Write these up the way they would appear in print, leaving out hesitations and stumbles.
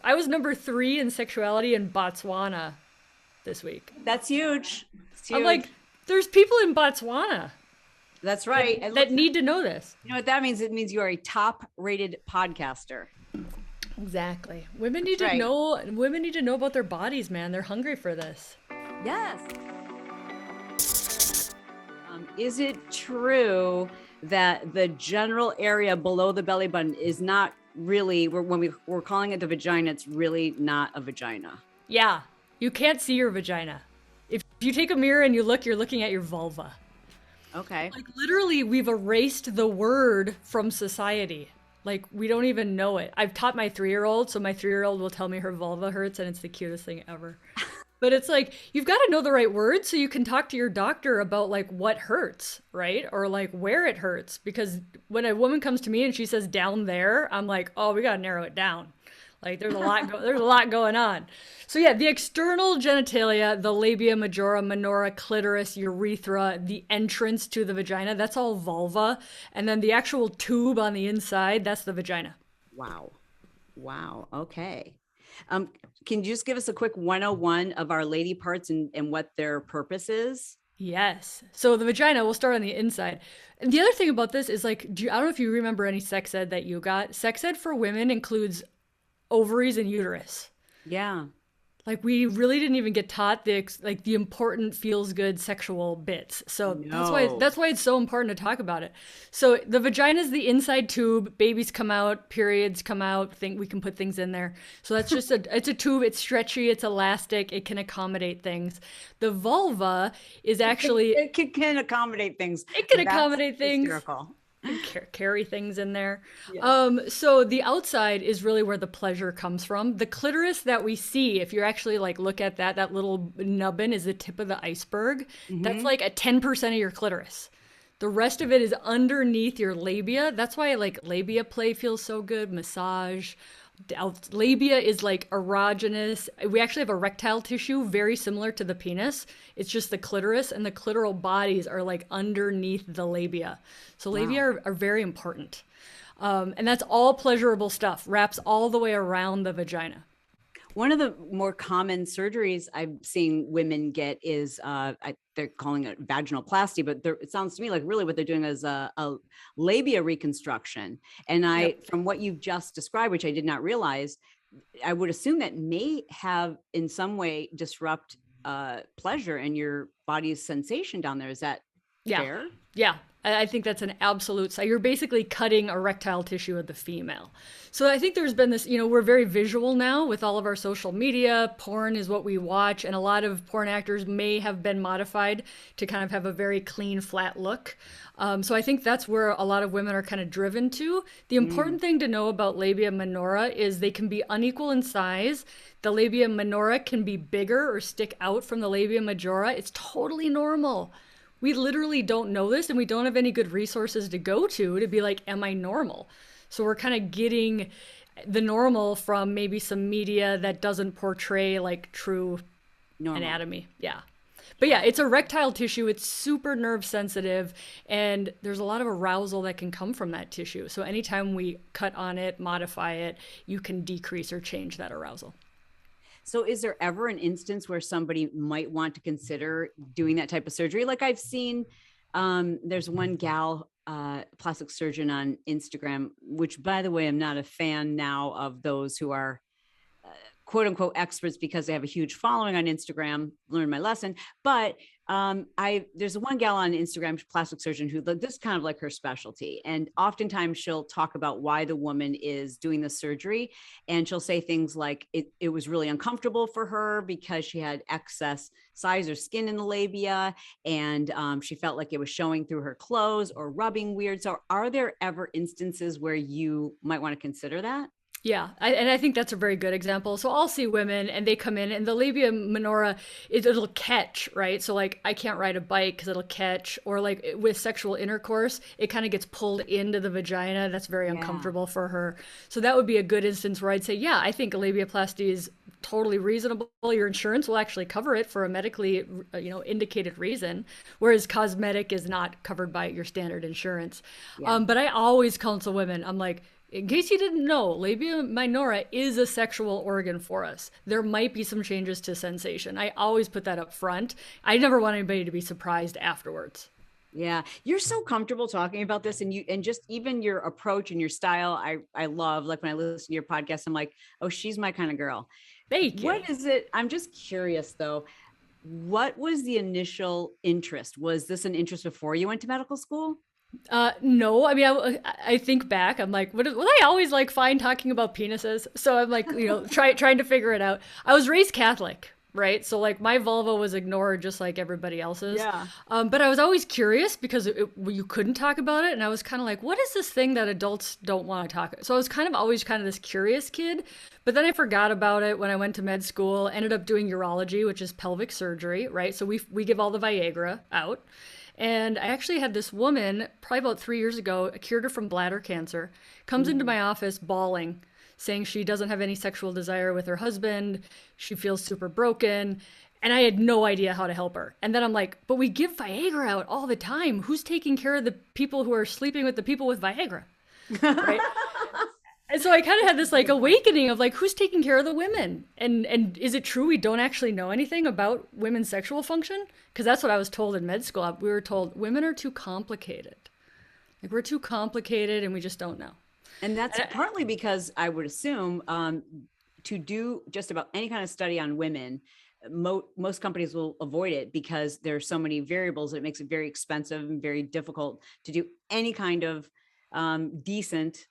I was number 3 in sexuality in Botswana this week. That's huge. It's I'm huge. like, there's people in Botswana That's right. that need to know this. You know what that means? It means you are a top-rated podcaster. Exactly. Women need That's to right. know. Women need to know about their bodies, man. They're hungry for this. Yes. Is it true that the general area below the belly button is not really, we're calling it the vagina, it's really not a vagina? Yeah, you can't see your vagina. If you take a mirror and you look, you're looking at your vulva. Okay. Like literally, we've erased the word from society. Like we don't even know it. I've taught my 3-year-old, so my 3-year-old will tell me her vulva hurts, and it's the cutest thing ever. But it's like you've got to know the right words so you can talk to your doctor about like what hurts, right? Or like where it hurts. Because when a woman comes to me and she says down there, I'm like, oh, we got to narrow it down. Like there's a lot going on. So yeah, the external genitalia, the labia majora, minora, clitoris, urethra, the entrance to the vagina, that's all vulva. And then the actual tube on the inside, that's the vagina. Wow. Wow. Okay. Um, can you just give us a quick 101 of our lady parts and what their purpose is? Yes. So the vagina, we'll start on the inside. And the other thing about this is like, I don't know if you remember any sex ed that you got. Sex ed for women includes ovaries and uterus. Yeah. Like we really didn't even get taught the important feels good sexual bits. So No. that's why it's so important to talk about it. So the vagina is the inside tube. Babies come out, periods come out. Think we can put things in there. So that's just it's a tube. It's stretchy. It's elastic. It can accommodate things. The vulva is actually It can accommodate things. it can That's accommodate things. hysterical. Carry things in there. Yes. So the outside is really where the pleasure comes from. The clitoris that we see, if you actually like look at that little nubbin is the tip of the iceberg. That's Mm-hmm. like a 10% of your clitoris. The rest of it is underneath your labia. That's why like labia play feels so good, massage. Labia is like erogenous. We actually have erectile tissue very similar to the penis. It's just the clitoris, and the clitoral bodies are like underneath the labia. So labia Wow. are very important. And that's all pleasurable stuff, wraps all the way around the vagina. One of the more common surgeries I've seen women get is they're calling it vaginoplasty, but it sounds to me like really what they're doing is a labia reconstruction. And Yep. from what you've just described, which I did not realize, I would assume that may have in some way disrupt pleasure and your body's sensation down there. Is that Yeah. fair? Yeah. I think that's an absolute. So you're basically cutting erectile tissue of the female. So I think there's been this, we're very visual now with all of our social media. Porn is what we watch, and a lot of porn actors may have been modified to kind of have a very clean, flat look. So I think that's where a lot of women are kind of driven to. The Mm. important thing to know about labia minora is they can be unequal in size. The labia minora can be bigger or stick out from the labia majora. It's totally normal. We literally don't know this, and we don't have any good resources to go to be like, am I normal? So we're kind of getting the normal from maybe some media that doesn't portray like true Normal. anatomy. Yeah. But yeah, it's erectile tissue. It's super nerve sensitive, and there's a lot of arousal that can come from that tissue. So anytime we cut on it, modify it, you can decrease or change that arousal. So is there ever an instance where somebody might want to consider doing that type of surgery? Like I've seen, there's one gal, plastic surgeon on Instagram, which by the way, I'm not a fan now of those who are quote unquote experts because they have a huge following on Instagram. Learned my lesson. But there's one gal on Instagram, plastic surgeon, who this is kind of like her specialty. And oftentimes she'll talk about why the woman is doing the surgery. And she'll say things like it was really uncomfortable for her because she had excess size or skin in the labia. And she felt like it was showing through her clothes or rubbing weird. So are there ever instances where you might want to consider that? Yeah, and I think that's a very good example. So I'll see women and they come in and the labia minora, it'll catch, right? So like I can't ride a bike because it'll catch, or like with sexual intercourse, it kind of gets pulled into the vagina. That's very Yeah. uncomfortable for her. So that would be a good instance where I'd say, yeah, I think a labiaplasty is totally reasonable. Your insurance will actually cover it for a medically, indicated reason, whereas cosmetic is not covered by your standard insurance. Yeah. But I always counsel women. I'm like, in case you didn't know, labia minora is a sexual organ for us. There might be some changes to sensation. I always put that up front. I never want anybody to be surprised afterwards. Yeah, you're so comfortable talking about this, and just even your approach and your style, I love. Like when I listen to your podcast, I'm like, oh, she's my kind of girl. Thank you. What is it? I'm just curious though. What was the initial interest? Was this an interest before you went to medical school? No, I mean, I think back, I'm like, what I always like find talking about penises. So I'm like, trying to figure it out. I was raised Catholic, right? So like my vulva was ignored just like everybody else's. Yeah. But I was always curious because you couldn't talk about it. And I was kind of like, what is this thing that adults don't want to talk about? So I was always this curious kid. But then I forgot about it when I went to med school, ended up doing urology, which is pelvic surgery, right? So we give all the Viagra out. And I actually had this woman, probably about 3 years ago, I cured her from bladder cancer, comes into my office bawling, saying she doesn't have any sexual desire with her husband. She feels super broken. And I had no idea how to help her. And then I'm like, but we give Viagra out all the time. Who's taking care of the people who are sleeping with the people with Viagra? Right? And so I kind of had this like awakening of like, who's taking care of the women? And is it true we don't actually know anything about women's sexual function? Because that's what I was told in med school. We were told women are too complicated. Like we're too complicated and we just don't know. And that's partly because I would assume to do just about any kind of study on women, most companies will avoid it because there's so many variables that it makes it very expensive and very difficult to do any kind of decent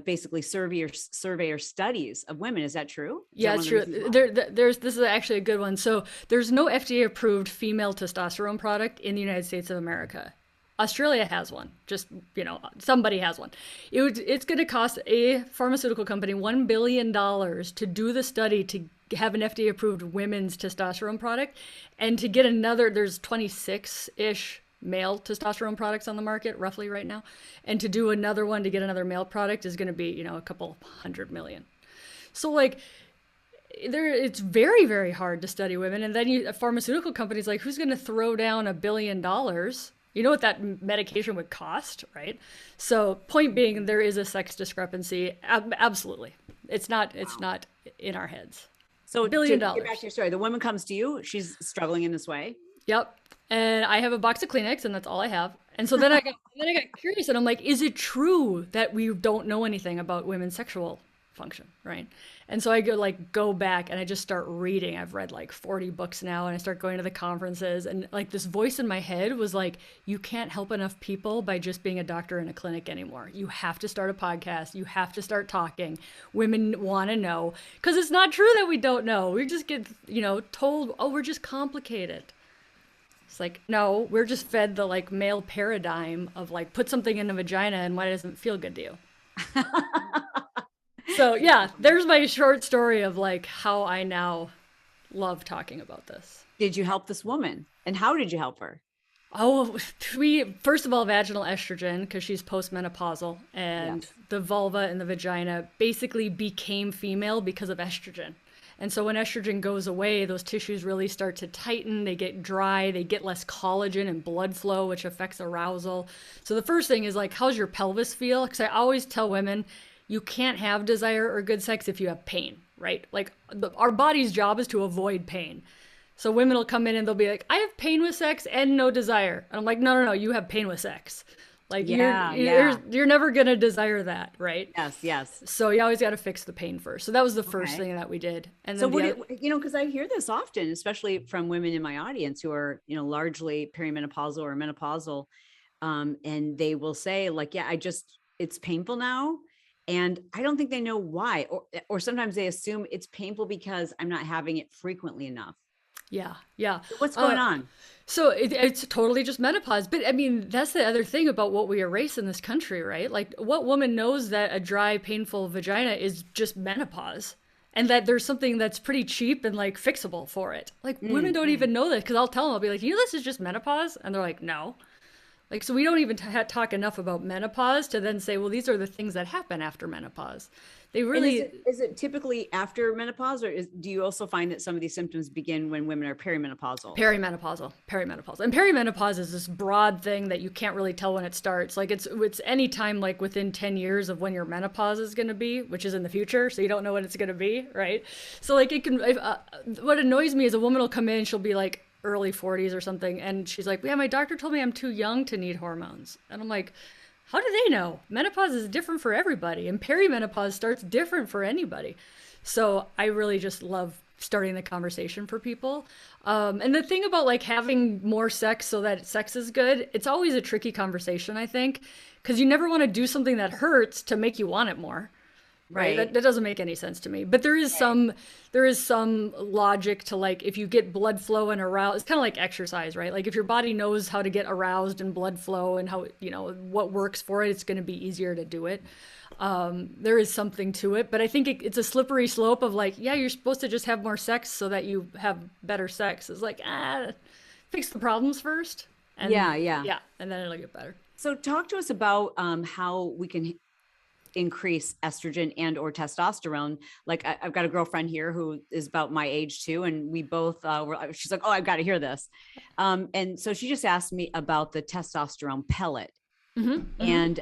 basically survey or studies of women. Is that true? Yeah, it's true. This is actually a good one. So there's no FDA approved female testosterone product in the United States of America. Australia has one. Just, somebody has one. It's going to cost a pharmaceutical company $1 billion to do the study to have an FDA approved women's testosterone product. And to get another, there's 26-ish male testosterone products on the market roughly right now, and to do another one to get another male product is going to be a couple $100 million. So like it's very, very hard to study women. And then pharmaceutical companies, like, who's going to throw down $1 billion? You know what that medication would cost, right? So point being, there is a sex discrepancy. Absolutely. It's not in our heads. So $1 billion. To get back to your story, the woman comes to you, she's struggling in this way. Yep. And I have a box of Kleenex, and that's all I have. And so then I got curious, and I'm like, is it true that we don't know anything about women's sexual function, right? And so I go back and I just start reading. I've read like 40 books now, and I start going to the conferences, and like this voice in my head was like, you can't help enough people by just being a doctor in a clinic anymore. You have to start a podcast. You have to start talking. Women want to know, because it's not true that we don't know. We just get, told, oh, we're just complicated. It's like, no, we're just fed the like male paradigm of like, put something in the vagina and why doesn't it feel good to you? So yeah, there's my short story of like how I now love talking about this. Did you help this woman? And how did you help her? Oh, first of all, vaginal estrogen, because she's postmenopausal, and yes. The vulva and the vagina basically became female because of estrogen. And so when estrogen goes away, those tissues really start to tighten, they get dry, they get less collagen and blood flow, which affects arousal. So the first thing is like, how's your pelvis feel? Because I always tell women, you can't have desire or good sex if you have pain, right? Like our body's job is to avoid pain. So women will come in and they'll be like, I have pain with sex and no desire. And I'm like, no, you have pain with sex. Like you're never going to desire that, right? Yes. So you always got to fix the pain first. So that was the first thing that we did. And then because I hear this often, especially from women in my audience who are, largely perimenopausal or menopausal. And they will say like, yeah, it's painful now. And I don't think they know why, or sometimes they assume it's painful because I'm not having it frequently enough. Yeah. So what's going on? So it's totally just menopause. But I mean, that's the other thing about what we erase in this country, right? Like what woman knows that a dry, painful vagina is just menopause, and that there's something that's pretty cheap and like fixable for it. Like women don't even know that, because I'll tell them, I'll be like, this is just menopause. And they're like, no. Like, so we don't even talk enough about menopause to then say, well, these are the things that happen after menopause. They And really, is it typically after menopause, or do you also find that some of these symptoms begin when women are perimenopausal? perimenopausal. And perimenopause is this broad thing that you can't really tell when it starts. Like it's any time like within 10 years of when your menopause is going to be, which is in the future, so you don't know when it's going to be, right? So like it can what annoys me is a woman will come in, she'll be like early 40s or something, and she's like, "Yeah, my doctor told me I'm too young to need hormones." And I'm like, how do they know? Menopause is different for everybody, and perimenopause starts different for anybody. So I really just love starting the conversation for people. And the thing about like having more sex so that sex is good, it's always a tricky conversation, I think, because you never want to do something that hurts to make you want it more. Right. That doesn't make any sense to me. But there is some logic to like if you get blood flow and aroused, it's kind of like exercise, right? Like if your body knows how to get aroused and blood flow and how, what works for it, it's going to be easier to do it. There is something to it, but I think it's a slippery slope of like, yeah, you're supposed to just have more sex so that you have better sex. It's like, fix the problems first. And yeah, and then it'll get better. So talk to us about how we can increase estrogen and or testosterone. Like I've got a girlfriend here who is about my age too. And we both she's like, oh, I've got to hear this. And so she just asked me about the testosterone pellet. And,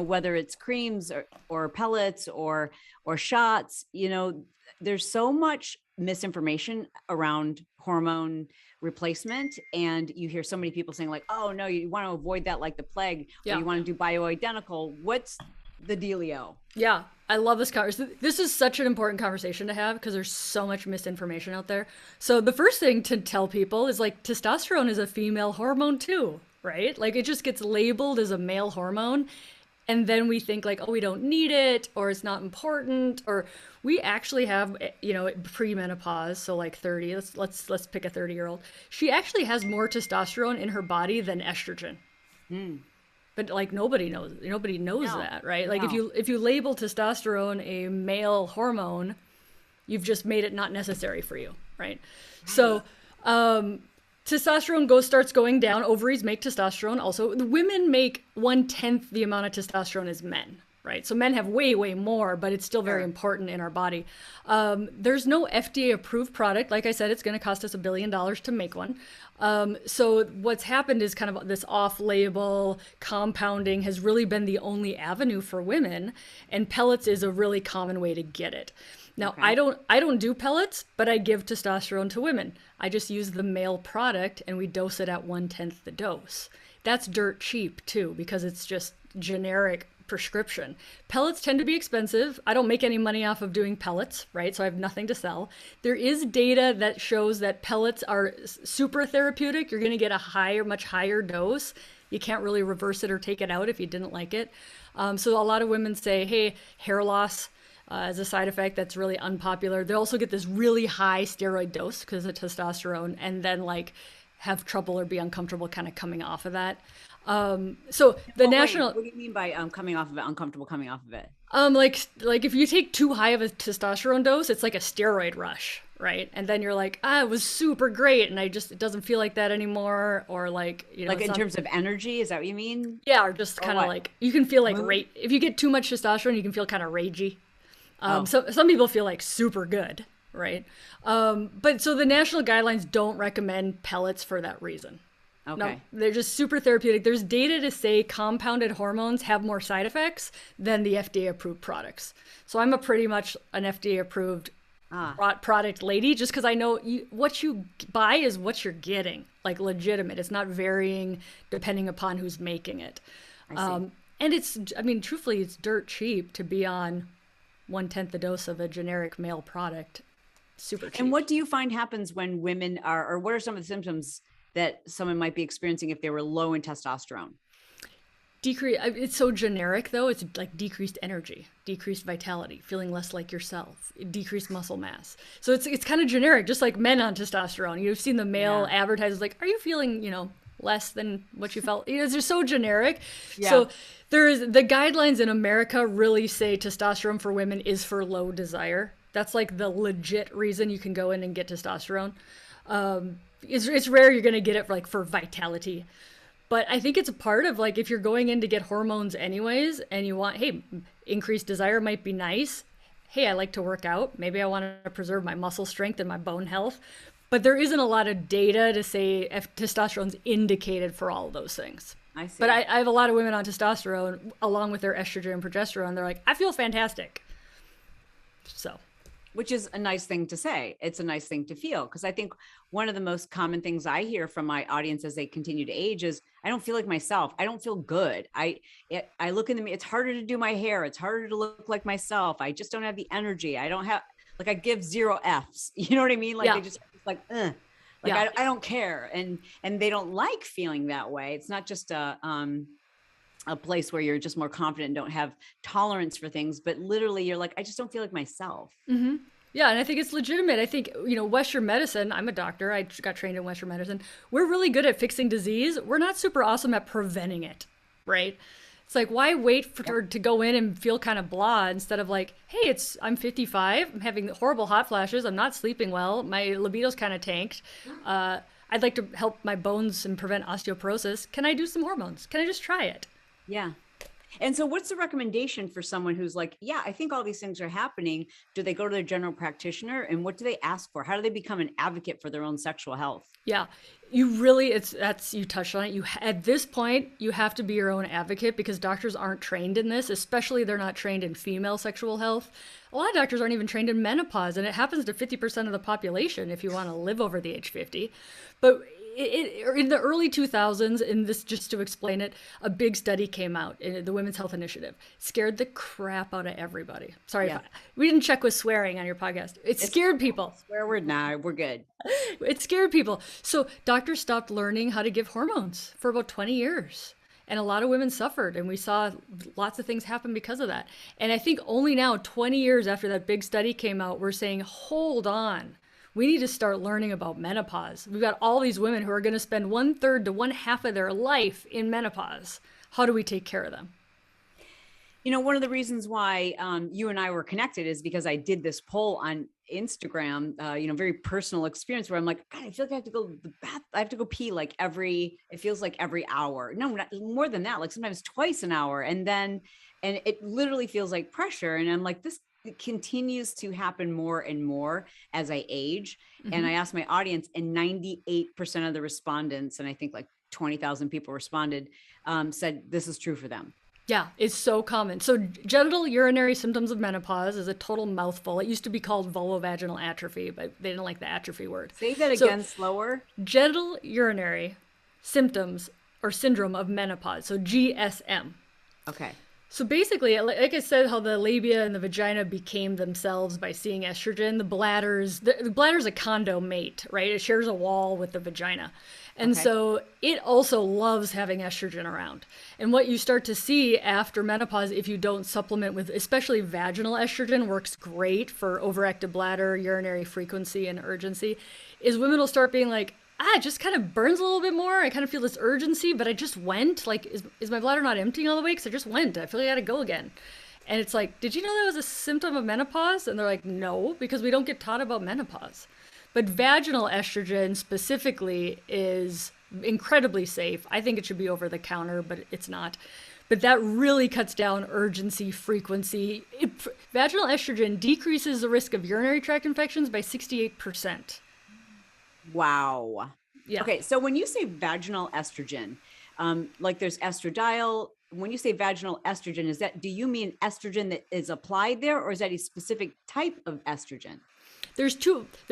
whether it's creams or pellets or shots, there's so much misinformation around hormone replacement. And you hear so many people saying like, oh no, you want to avoid that like the plague, or you want to do bioidentical. What's the dealio? Yeah, I love this conversation. This is such an important conversation to have because there's so much misinformation out there. So the first thing to tell people is like testosterone is a female hormone too, right? Like it just gets labeled as a male hormone. And then we think like, oh, we don't need it, or it's not important, or we actually have, pre-menopause. So like 30, let's pick a 30-year-old. She actually has more testosterone in her body than estrogen. But like nobody knows that, right? Like if you label testosterone a male hormone, you've just made it not necessary for you, right? So testosterone starts going down. Ovaries make testosterone. Also, the women make 1/10 the amount of testosterone as men, right? So men have way, way more, but it's still very important in our body. There's no FDA approved product. Like I said, it's going to cost us $1 billion to make one. So what's happened is kind of this off-label compounding has really been the only avenue for women, and pellets is a really common way to get it. Now, I don't do pellets, but I give testosterone to women. I just use the male product and we dose it at 1/10 the dose. That's dirt cheap too, because it's just generic prescription. Pellets tend to be expensive. I don't make any money off of doing pellets, right? So I have nothing to sell. There is data that shows that pellets are super therapeutic. You're going to get a much higher dose. You can't really reverse it or take it out if you didn't like it. So a lot of women say, hey, hair loss as a side effect, that's really unpopular. They also get this really high steroid dose because of testosterone, and then like have trouble or be uncomfortable kind of coming off of that. So the national. What do you mean by coming off of it? Uncomfortable coming off of it? Like if you take too high of a testosterone dose, it's like a steroid rush, right? And then you're like, it was super great, and it doesn't feel like that anymore, or like like in terms of energy, is that what you mean? Yeah, or just kind of like you can feel like if you get too much testosterone, you can feel kind of ragey. So some people feel like super good, right? But so the national guidelines don't recommend pellets for that reason. Okay. No, they're just super therapeutic. There's data to say compounded hormones have more side effects than the FDA-approved products. So I'm pretty much an FDA-approved product lady, just because I know what you buy is what you're getting, like legitimate. It's not varying depending upon who's making it. And truthfully, it's dirt cheap to be on 1/10 the dose of a generic male product. Super cheap. And what do you find happens when women or what are some of the symptoms that someone might be experiencing if they were low in testosterone? It's so generic though. It's like decreased energy, decreased vitality, feeling less like yourself, decreased muscle mass. So it's kind of generic, just like men on testosterone. You've seen the male advertisers like, are you feeling, less than what you felt? It's just so generic. Yeah. So the guidelines in America really say testosterone for women is for low desire. That's like the legit reason you can go in and get testosterone. It's rare you're going to get it for vitality. But I think it's a part of if you're going in to get hormones anyways and you want, hey, increased desire might be nice. hey, I like to work out. Maybe I want to preserve my muscle strength and my bone health. But there isn't a lot of data to say if testosterone's indicated for all of those things. I see. But I have a lot of women on testosterone along with their estrogen and progesterone. They're like, I feel fantastic. So, which is a nice thing to say. It's a nice thing to feel. Because I think one of the most common things I hear from my audience as they continue to age is, I don't feel like myself. I don't feel good. I look in the mirror. It's harder to do my hair. It's harder to look like myself. I just don't have the energy. I don't have, like, I give 0 Fs. You know what I mean? Like, they just like, I don't care. And they don't like feeling that way. It's not just a place where you're just more confident and don't have tolerance for things, but literally you're like, I just don't feel like myself. Mm-hmm. Yeah. And I think it's legitimate. I think, Western medicine, I'm a doctor. I got trained in Western medicine. We're really good at fixing disease. We're not super awesome at preventing it. Right. It's like, why wait for to go in and feel kind of blah instead of like, hey, I'm 55. I'm having horrible hot flashes. I'm not sleeping well. My libido's kind of tanked. I'd like to help my bones and prevent osteoporosis. Can I do some hormones? Can I just try it? Yeah. And so what's the recommendation for someone who's like, yeah, I think all these things are happening. Do they go to their general practitioner, and what do they ask for? How do they become an advocate for their own sexual health? Yeah, you really, you touched on it. At this point, you have to be your own advocate because doctors aren't trained in this, especially they're not trained in female sexual health. A lot of doctors aren't even trained in menopause, and it happens to 50% of the population if you want to live over the age 50. But in the early 2000s, and this just to explain it, a big study came out in the Women's Health Initiative. Scared the crap out of everybody. Sorry, we didn't check with swearing on your podcast. It scared people. Swear word, nah, we're good. It scared people. So doctors stopped learning how to give hormones for about 20 years. And a lot of women suffered, and we saw lots of things happen because of that. And I think only now, 20 years after that big study came out, we're saying, hold on. We need to start learning about menopause. We've got all these women who are going to spend 1/3 to 1/2 of their life in menopause. How do we take care of them? One of the reasons why you and I were connected is because I did this poll on Instagram, very personal experience where I'm like, God, I feel like I have to go to the bath. I have to go pee it feels like every hour. No, not more than that, like sometimes twice an hour. And it literally feels like pressure. And I'm like, this continues to happen more and more as I age. Mm-hmm. And I asked my audience, and 98% of the respondents, and I think like 20,000 people responded, said this is true for them. Yeah, it's so common. So genital urinary symptoms of menopause is a total mouthful. It used to be called vulvovaginal atrophy, but they didn't like the atrophy word. Say that again slower. Genital urinary symptoms or syndrome of menopause. So GSM. Okay. So basically, like I said, how the labia and the vagina became themselves by seeing estrogen, the bladder's a condo mate, right? It shares a wall with the vagina. And so it also loves having estrogen around. And what you start to see after menopause, if you don't supplement with, especially vaginal estrogen, works great for overactive bladder, urinary frequency, and urgency, is women will start being like, it just kind of burns a little bit more. I kind of feel this urgency, but I just went. Like, is my bladder not emptying all the way? Because I just went. I feel like I got to go again. And it's like, did you know that was a symptom of menopause? And they're like, no, because we don't get taught about menopause. But vaginal estrogen specifically is incredibly safe. I think it should be over the counter, but it's not. But that really cuts down urgency, frequency. Vaginal estrogen decreases the risk of urinary tract infections by 68%. Wow. Yeah. Okay. So when you say vaginal estrogen, like there's estradiol, when you say vaginal estrogen, do you mean estrogen that is applied there, or is that a specific type of estrogen? There's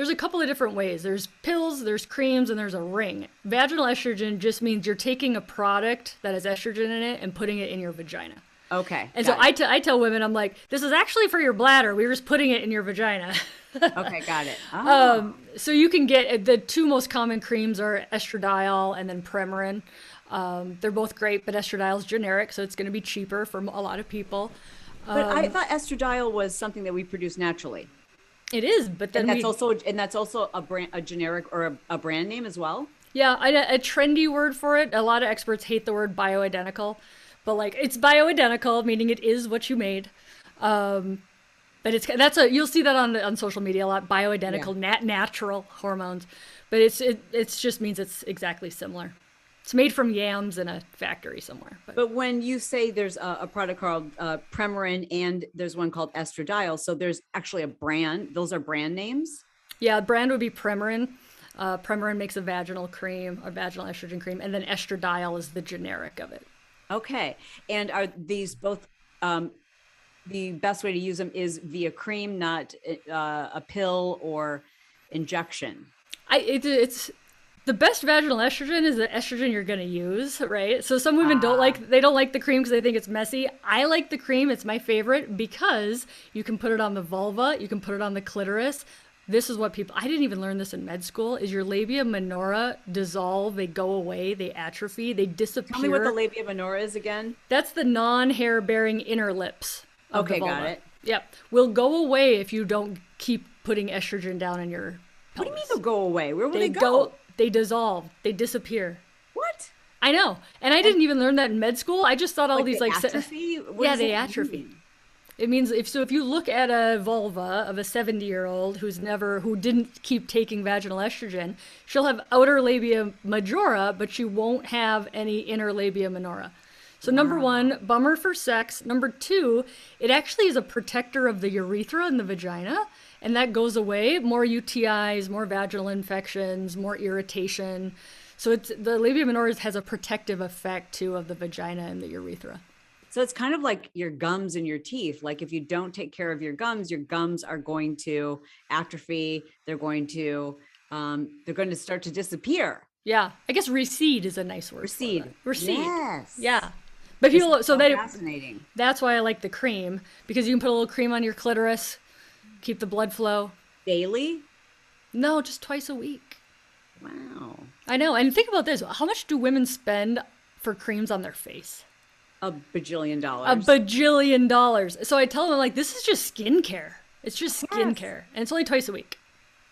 a couple of different ways. There's pills, there's creams, and there's a ring. Vaginal estrogen just means you're taking a product that has estrogen in it and putting it in your vagina. Okay. And so I tell women, I'm like, this is actually for your bladder. We're just putting it in your vagina. Okay, got it. Oh. So you can get, the two most common creams are estradiol and then Premarin. They're both great, but estradiol is generic, so it's going to be cheaper for a lot of people. But I thought estradiol was something that we produce naturally. It is, but then that's also a generic or a brand name as well. Yeah, a trendy word for it. A lot of experts hate the word bioidentical, but like it's bioidentical, meaning it is what you made. But you'll see that on social media a lot. Bioidentical, natural hormones, but it just means it's exactly similar. It's made from yams in a factory somewhere. But when you say there's a product called Premarin and there's one called Estradiol, so there's actually a brand. Those are brand names? Yeah, brand would be Premarin. Premarin makes a vaginal cream, a vaginal estrogen cream, and then Estradiol is the generic of it. Okay. And are these both, the best way to use them is via cream, not a pill or injection? It's the best vaginal estrogen is the estrogen you're going to use, right? So some women don't like the cream because they think it's messy. I like the cream. It's my favorite because you can put it on the vulva, you can put it on the clitoris. This is what people, I didn't even learn this in med school, is your labia minora dissolve, they go away, they atrophy, they disappear. Tell me what the labia minora is again. That's the non-hair bearing inner lips of the vulva. Got it. Yep. Will go away if you don't keep putting estrogen down in your pelvis. What do you mean they'll go away? Where will they go? They dissolve. They disappear. What? I know. And I didn't even learn that in med school. I just thought all these atrophy? Yeah, they atrophy. It means if you look at a vulva of a 70-year-old who didn't keep taking vaginal estrogen, she'll have outer labia majora, but she won't have any inner labia minora. So number one, bummer for sex. Number two, it actually is a protector of the urethra and the vagina, and that goes away. More UTIs, more vaginal infections, more irritation. So the labia minora has a protective effect too of the vagina and the urethra. So it's kind of like your gums and your teeth. Like if you don't take care of your gums are going to atrophy. They're going to start to disappear. Yeah, I guess recede is a nice word. Recede. Yes. Yeah. But people, fascinating. That's why I like the cream, because you can put a little cream on your clitoris, keep the blood flow. Daily? No, just twice a week. Wow. I know. And think about this. How much do women spend for creams on their face? $1 bajillion. $1 bajillion. So I tell them, like, this is just skincare. It's just skincare. And it's only twice a week.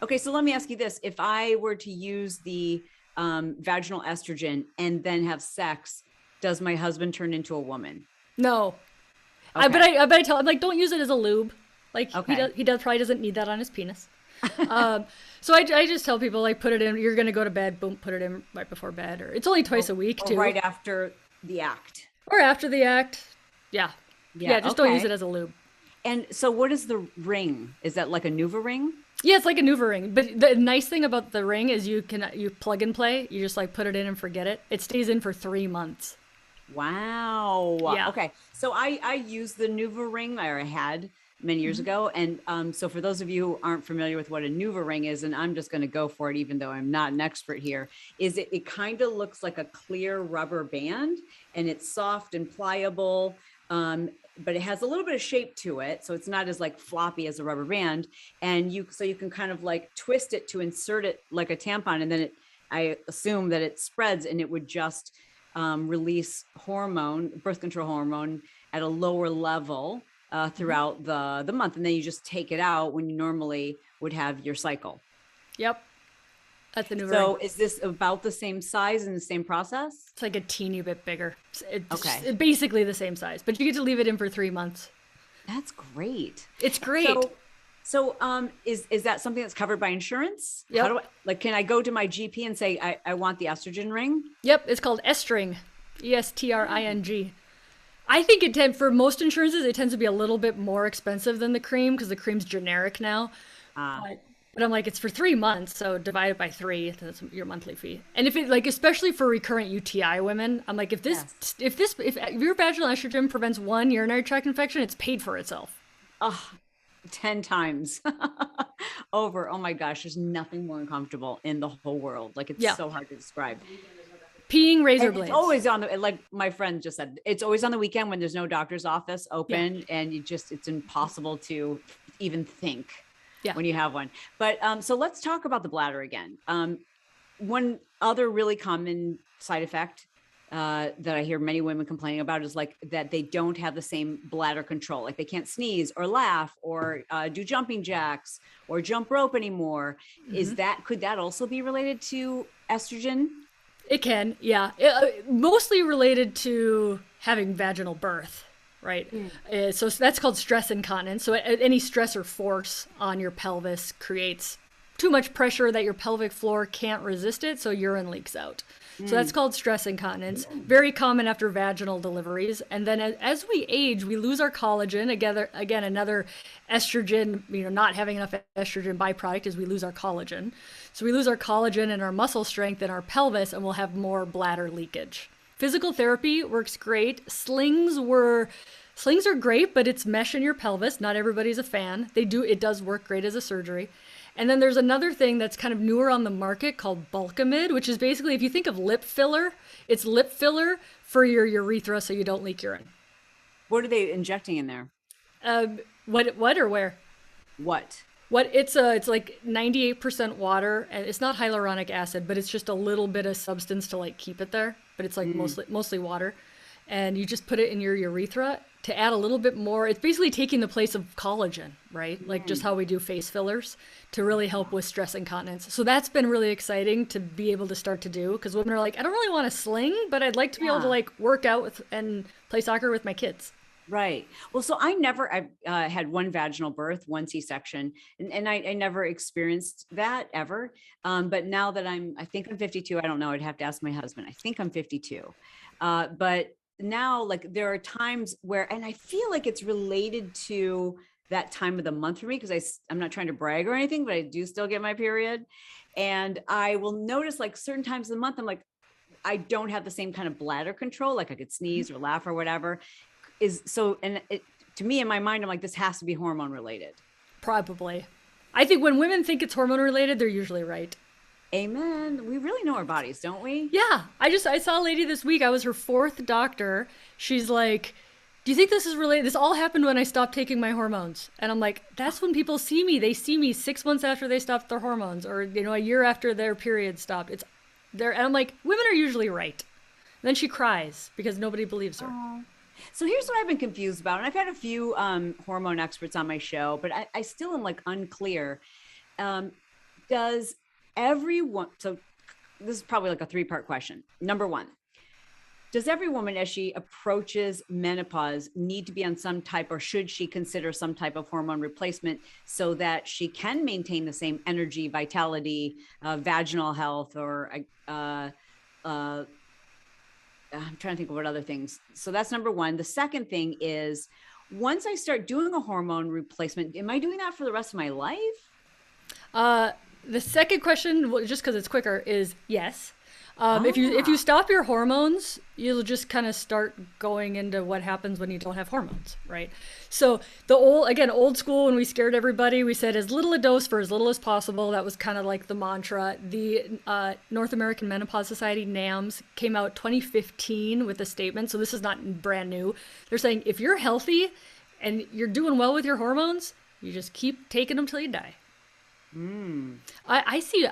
Okay, so let me ask you this. If I were to use the vaginal estrogen and then have sex, does my husband turn into a woman? No. Okay. But I tell him, like, don't use it as a lube. Like, he probably doesn't need that on his penis. So I just tell people, like, put it in. You're going to go to bed. Boom, put it in right before bed. Or it's only twice a week, too. Or right after the act. Or after the act. Yeah. Just don't use it as a lube. And so what is the ring? Is that like a Nuva ring? Yeah, it's like a Nuva ring. But the nice thing about the ring is you plug and play. You just like put it in and forget it. It stays in for 3 months. Wow. Yeah. Okay. So I used the Nuva ring, or I had many years ago. And so for those of you who aren't familiar with what a Nuva ring is, and I'm just going to go for it, even though I'm not an expert here, is it kind of looks like a clear rubber band, and it's soft and pliable. But it has a little bit of shape to it. So it's not as like floppy as a rubber band. And you can kind of like twist it to insert it like a tampon. And then I assume that it spreads and it would just release birth control hormone at a lower level throughout the month. And then you just take it out when you normally would have your cycle. Yep. That's a new So ring. Is this about the same size and the same process? It's like a teeny bit bigger. It's basically the same size, but you get to leave it in for 3 months. That's great. It's great. So is that something that's covered by insurance? Yep. Can I go to my GP and say, I want the estrogen ring? Yep. It's called Estring, ESTRING. I think for most insurances, it tends to be a little bit more expensive than the cream because the cream's generic now. But I'm like, it's for 3 months, so divide it by 3. That's your monthly fee. And if it especially for recurrent UTI women, I'm like, if your vaginal estrogen prevents one urinary tract infection, it's paid for itself. 10 times over. Oh my gosh, there's nothing more uncomfortable in the whole world. Like it's so hard to describe. Peeing razor blades. It's always like my friend just said, it's always on the weekend when there's no doctor's office open, and it's impossible to even think. Yeah. When you have one. But so let's talk about the bladder again. One other really common side effect that I hear many women complaining about is like that they don't have the same bladder control. Like they can't sneeze or laugh or do jumping jacks or jump rope anymore. Could that also be related to estrogen? It can, yeah. Mostly related to having vaginal birth. Right. So that's called stress incontinence. So any stress or force on your pelvis creates too much pressure that your pelvic floor can't resist it. So urine leaks out. So that's called stress incontinence. Very common after vaginal deliveries. And then as we age, we lose our collagen. Again, another estrogen, not having enough estrogen byproduct is we lose our collagen. So we lose our collagen and our muscle strength in our pelvis, and we'll have more bladder leakage. Physical therapy works great. Slings are great, but it's mesh in your pelvis. Not everybody's a fan. It does work great as a surgery. And then there's another thing that's kind of newer on the market called Bulkamid, which is basically, if you think of lip filler, it's lip filler for your urethra so you don't leak urine. What are they injecting in there? What or where? What? It's like 98% water, and it's not hyaluronic acid, but it's just a little bit of substance to like keep it there, but it's like mostly water. And you just put it in your urethra to add a little bit more. It's basically taking the place of collagen, right? Like just how we do face fillers to really help with stress incontinence. So that's been really exciting to be able to start to do, because women are like, I don't really want to sling, but I'd like to be able to like work out and play soccer with my kids. Right. Well, so I had one vaginal birth, one C-section, and I never experienced that ever. But now that I think I'm 52, I don't know, I'd have to ask my husband. I think I'm 52. But now, like, there are times where, and I feel like it's related to that time of the month for me, because I'm not trying to brag or anything, but I do still get my period. And I will notice like certain times of the month, I'm like, I don't have the same kind of bladder control. Like I could sneeze or laugh or whatever. To me, in my mind, I'm like, this has to be hormone related. Probably. I think when women think it's hormone related, they're usually right. Amen. We really know our bodies, don't we? Yeah. I saw a lady this week. I was her fourth doctor. She's like, do you think this is related? This all happened when I stopped taking my hormones. And I'm like, that's when people see me. They see me 6 months after they stopped their hormones, or, a year after their period stopped. It's there. And I'm like, women are usually right. And then she cries because nobody believes her. Aww. So here's what I've been confused about. And I've had a few hormone experts on my show, but I still am like unclear. Does everyone, so this is probably like a 3-part question. Number one, does every woman as she approaches menopause need to be on some type, or should she consider some type of hormone replacement so that she can maintain the same energy, vitality, vaginal health, or I'm trying to think of what other things. So that's number one. The second thing is, once I start doing a hormone replacement, am I doing that for the rest of my life? The second question, just because it's quicker, is yes. If you stop your hormones, you'll just kind of start going into what happens when you don't have hormones, right? So old school, when we scared everybody, we said as little a dose for as little as possible. That was kind of like the mantra. The North American Menopause Society, NAMS, came out 2015 with a statement. So this is not brand new. They're saying if you're healthy and you're doing well with your hormones, you just keep taking them till you die. I see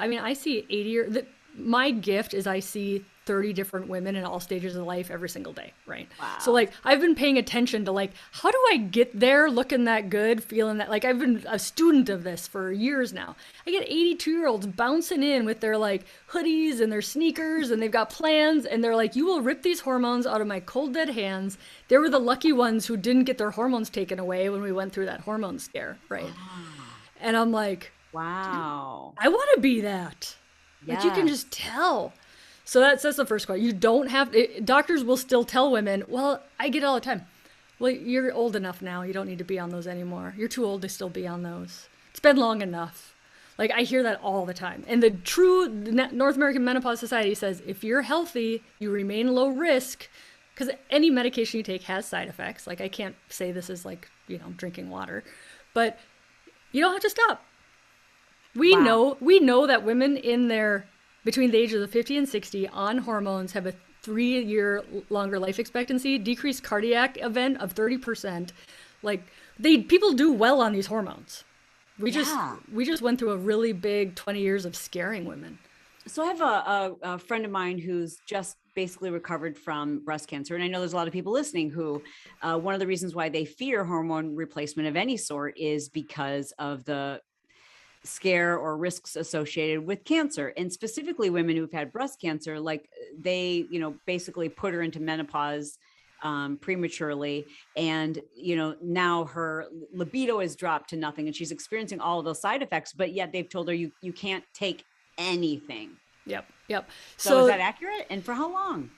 80 my gift is I see 30 different women in all stages of life every single day, right? Wow. So like I've been paying attention to like, how do I get there looking that good, feeling that, like I've been a student of this for years now. I get 82-year-olds bouncing in with their like hoodies and their sneakers, and they've got plans, and they're like, you will rip these hormones out of my cold dead hands. They were the lucky ones who didn't get their hormones taken away when we went through that hormone scare, right? And I'm like, wow, I want to be that. Like you can just tell. So that's the first question. You don't have, doctors will still tell women, well, I get it all the time. Well, you're old enough now. You don't need to be on those anymore. You're too old to still be on those. It's been long enough. Like I hear that all the time. And the true North American Menopause Society says, if you're healthy, you remain low risk, because any medication you take has side effects. Like I can't say this is like, drinking water, but you don't have to stop. We know that women between the ages of 50 and 60 on hormones have a 3-year longer life expectancy, decreased cardiac event of 30%. Like people do well on these hormones. We just went through a really big 20 years of scaring women. So I have a friend of mine who's just basically recovered from breast cancer. And I know there's a lot of people listening who, one of the reasons why they fear hormone replacement of any sort is because of the scare or risks associated with cancer, and specifically women who've had breast cancer, like they, basically put her into menopause prematurely, and now her libido has dropped to nothing, and she's experiencing all of those side effects, but yet they've told her you can't take anything. Yep. Yep. So is that accurate? And for how long?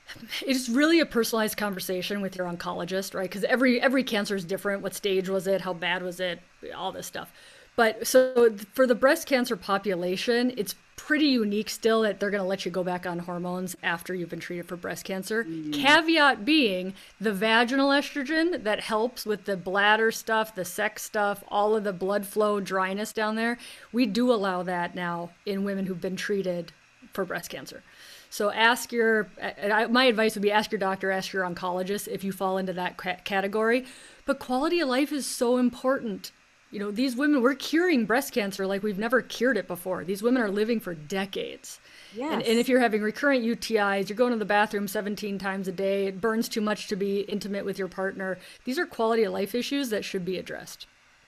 It's really a personalized conversation with your oncologist, right? Because every cancer is different. What stage was it? How bad was it? All this stuff. But so for the breast cancer population, it's pretty unique still that they're going to let you go back on hormones after you've been treated for breast cancer. Caveat being the vaginal estrogen that helps with the bladder stuff, the sex stuff, all of the blood flow, dryness down there. We do allow that now in women who've been treated for breast cancer. So my advice would be ask your doctor, ask your oncologist if you fall into that category. But quality of life is so important. You know, these women, we're curing breast cancer like we've never cured it before. These women are living for decades. Yes. And if you're having recurrent UTIs, you're going to the bathroom 17 times a day, it burns too much to be intimate with your partner. These are quality of life issues that should be addressed.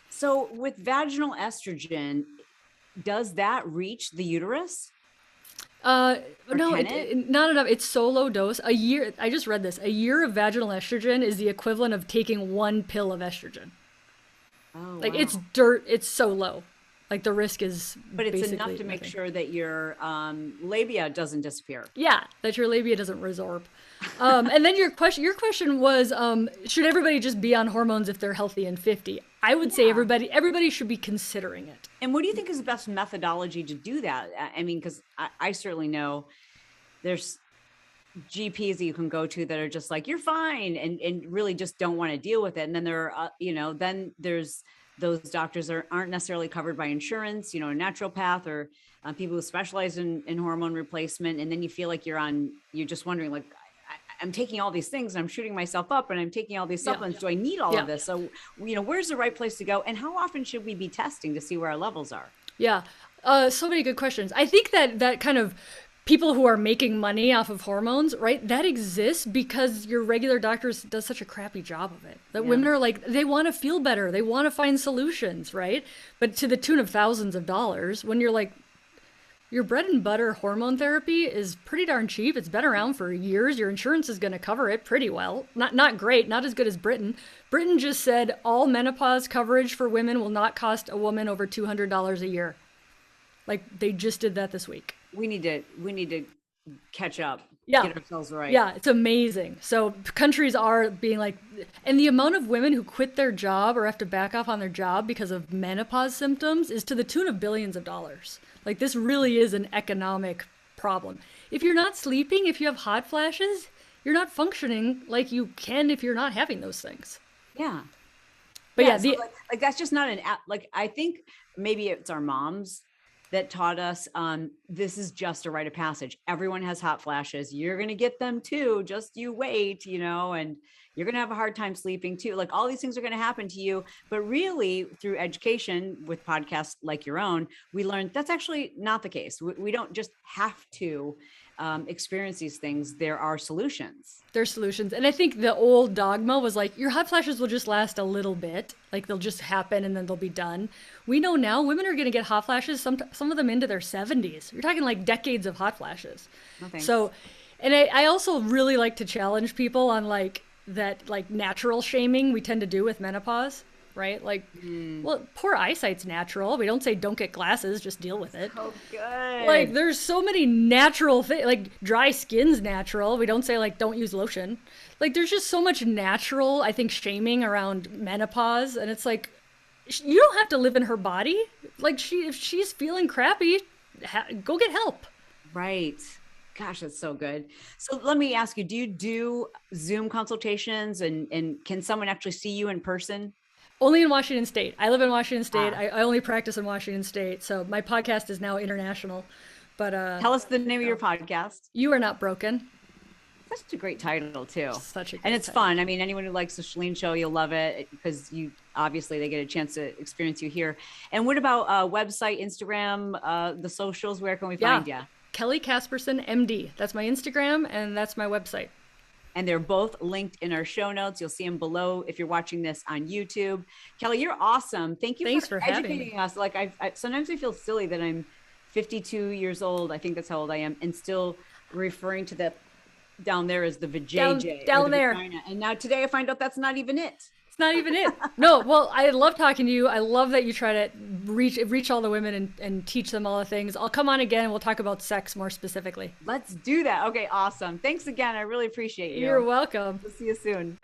So with vaginal estrogen, does that reach the uterus? No, not enough. It's so low dose. I just read this. A year of vaginal estrogen is the equivalent of taking one pill of estrogen. Oh, like wow. It's dirt. It's so low. Like the risk is, but it's enough to make sure that your labia doesn't disappear. Yeah, that your labia doesn't resorb. And then your question was, should everybody just be on hormones if they're healthy and 50? I would say everybody should be considering it. And what do you think is the best methodology to do that? I mean, because I certainly know there's GPs that you can go to that are just like, you're fine, and really just don't want to deal with it. And then there are, then there's those doctors that aren't necessarily covered by insurance, a naturopath or people who specialize in hormone replacement. And then you feel like you're just wondering, like, I'm taking all these things and I'm shooting myself up and I'm taking all these supplements. Do I need all of this? So, where's the right place to go? And how often should we be testing to see where our levels are? Yeah. So many good questions. I think that kind of people who are making money off of hormones, right? That exists because your regular doctor does such a crappy job of it. That women are like, they want to feel better. They want to find solutions, right? But to the tune of thousands of dollars, when you're like, your bread and butter hormone therapy is pretty darn cheap. It's been around for years. Your insurance is going to cover it pretty well. Not great, not as good as Britain. Britain just said all menopause coverage for women will not cost a woman over $200 a year. Like they just did that this week. We need to catch up. Yeah. Get ourselves right. Yeah, it's amazing. So countries are being like, and the amount of women who quit their job or have to back off on their job because of menopause symptoms is to the tune of billions of dollars. Like this really is an economic problem. If you're not sleeping, if you have hot flashes, you're not functioning like you can if you're not having those things. Yeah. But so like that's just not like, I think maybe it's our moms that taught us this is just a rite of passage. Everyone has hot flashes. You're going to get them too. Just you wait, and you're going to have a hard time sleeping too. Like all these things are going to happen to you. But really through education with podcasts like your own, we learned that's actually not the case. We don't just have to experience these things. There are solutions. There's solutions. And I think the old dogma was like, your hot flashes will just last a little bit. Like they'll just happen and then they'll be done. We know now women are going to get hot flashes, some of them into their 70s. You're talking like decades of hot flashes. So, and I also really like to challenge people on like that, like natural shaming we tend to do with menopause. Right? Like, well, poor eyesight's natural. We don't say don't get glasses, just deal with it. Oh, good. Like, there's so many natural things. Like, dry skin's natural. We don't say, like, don't use lotion. Like, there's just so much natural, I think, shaming around menopause. And it's like, you don't have to live in her body. Like, if she's feeling crappy, go get help. Right. Gosh, that's so good. So let me ask you, do you do Zoom consultations and can someone actually see you in person? Only in Washington State. I live in Washington State. I only practice in Washington State. So my podcast is now international. But tell us the name of your podcast. You Are Not Broken. Such a great title too. And it's fun. I mean, anyone who likes the Chalene show, you'll love it because they get a chance to experience you here. And what about website, Instagram, the socials? Where can we find you? Kelly Casperson, MD. That's my Instagram and that's my website. And they're both linked in our show notes. You'll see them below if you're watching this on YouTube. Kelly, you're awesome. Thank you for educating us. Like I sometimes I feel silly that I'm 52 years old. I think that's how old I am, and still referring to that down there as the vajayjay. Down there. Vagina. And now today I find out that's not even it. It's not even it. No, well, I love talking to you. I love that you try to reach all the women and teach them all the things. I'll come on again and we'll talk about sex more specifically. Let's do that. Okay, awesome. Thanks again. I really appreciate you. You're welcome. We'll see you soon.